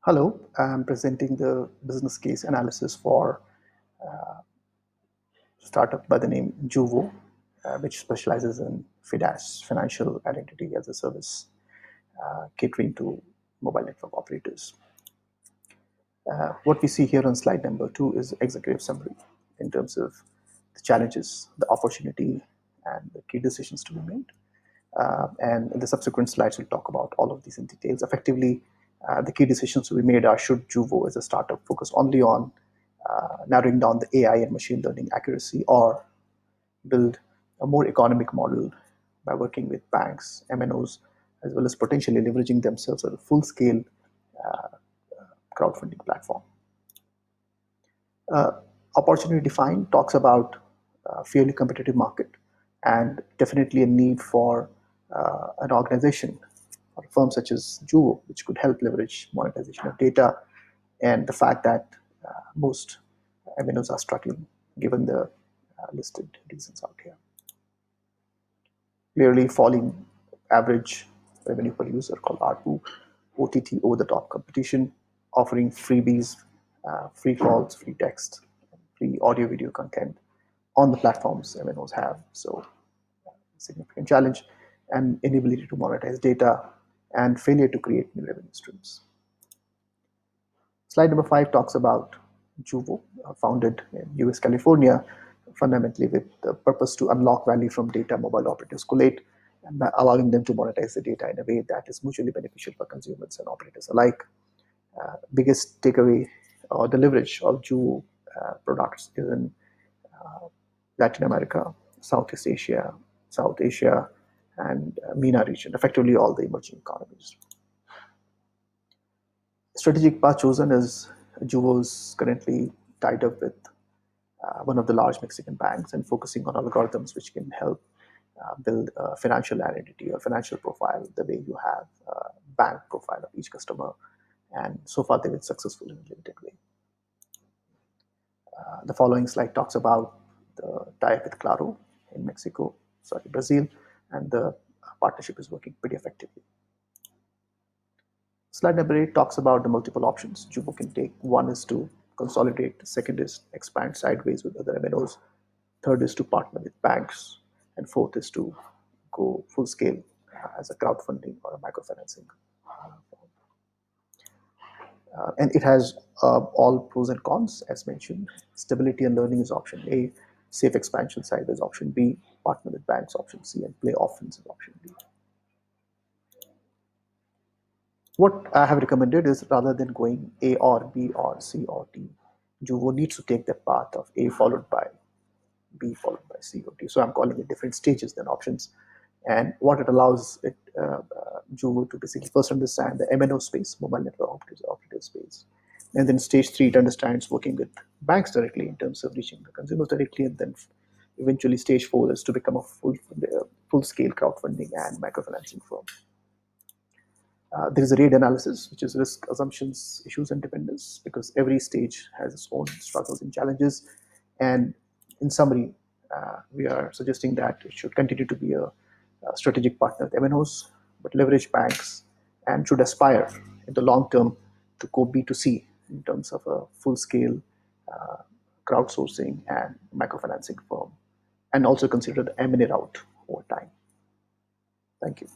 Hello, I'm presenting the business case analysis for a startup by the name Juvo, which specializes in FIDAS, Financial Identity as a Service, catering to mobile network operators. What we see here on slide number 2 is executive summary in terms of the challenges, the opportunity, and the key decisions to be made. And in the subsequent slides, we'll talk about all of these in details. Effectively, the key decisions we made are: should Juvo as a startup focus only on narrowing down the AI and machine learning accuracy, or build a more economic model by working with banks, MNOs, as well as potentially leveraging themselves as a full-scale crowdfunding platform. Uh, Opportunity defined talks about a fairly competitive market and definitely a need for an organization or a firm such as Juvo, which could help leverage monetization of data, and the fact that most MNOs are struggling given the listed reasons out here. Clearly, falling average revenue per user called ARPU, OTT over the top competition, offering freebies, free calls, free text, free audio video content on the platforms MNOs have. So, significant challenge, and inability to monetize data, and failure to create new revenue streams. Slide number 5 talks about Juvo, founded in US, California, fundamentally with the purpose to unlock value from data mobile operators collate, and by allowing them to monetize the data in a way that is mutually beneficial for consumers and operators alike. Biggest takeaway or the leverage of Juvo products is in Latin America, Southeast Asia, South Asia, and MENA region, effectively all the emerging economies. Strategic path chosen is Juvo is currently tied up with one of the large Mexican banks and focusing on algorithms which can help build a financial identity or financial profile the way you have a bank profile of each customer. And so far, they've been successful in a limited way. The following slide talks about the tie-up with Claro in Brazil, and the partnership is working pretty effectively. Slide number 8 talks about the multiple options Juvo can take. One is to consolidate, second is expand sideways with other MNOs, third is to partner with banks, and fourth is to go full scale as a crowdfunding or a microfinancing. And it has all pros and cons as mentioned. Stability and learning is option A, safe expansion sideways option B, partner with banks option C, and play offense is option D. What I have recommended is, rather than going A or B or C or D, Juvo needs to take the path of A followed by B followed by C or D. So I'm calling it different stages than options. And what it allows it Juvo to basically first understand the MNO space, mobile network operator space. And then stage 3, it understands working with banks directly in terms of reaching the consumers directly. And then eventually stage 4 is to become a full-scale crowdfunding and microfinancing firm. There is a RAID analysis, which is risk, assumptions, issues, and dependence, because every stage has its own struggles and challenges. And in summary, we are suggesting that it should continue to be a strategic partner with MNOs, but leverage banks, and should aspire in the long term to go B2C in terms of a full-scale crowdsourcing and microfinancing firm, and also consider the M&A route over time. Thank you.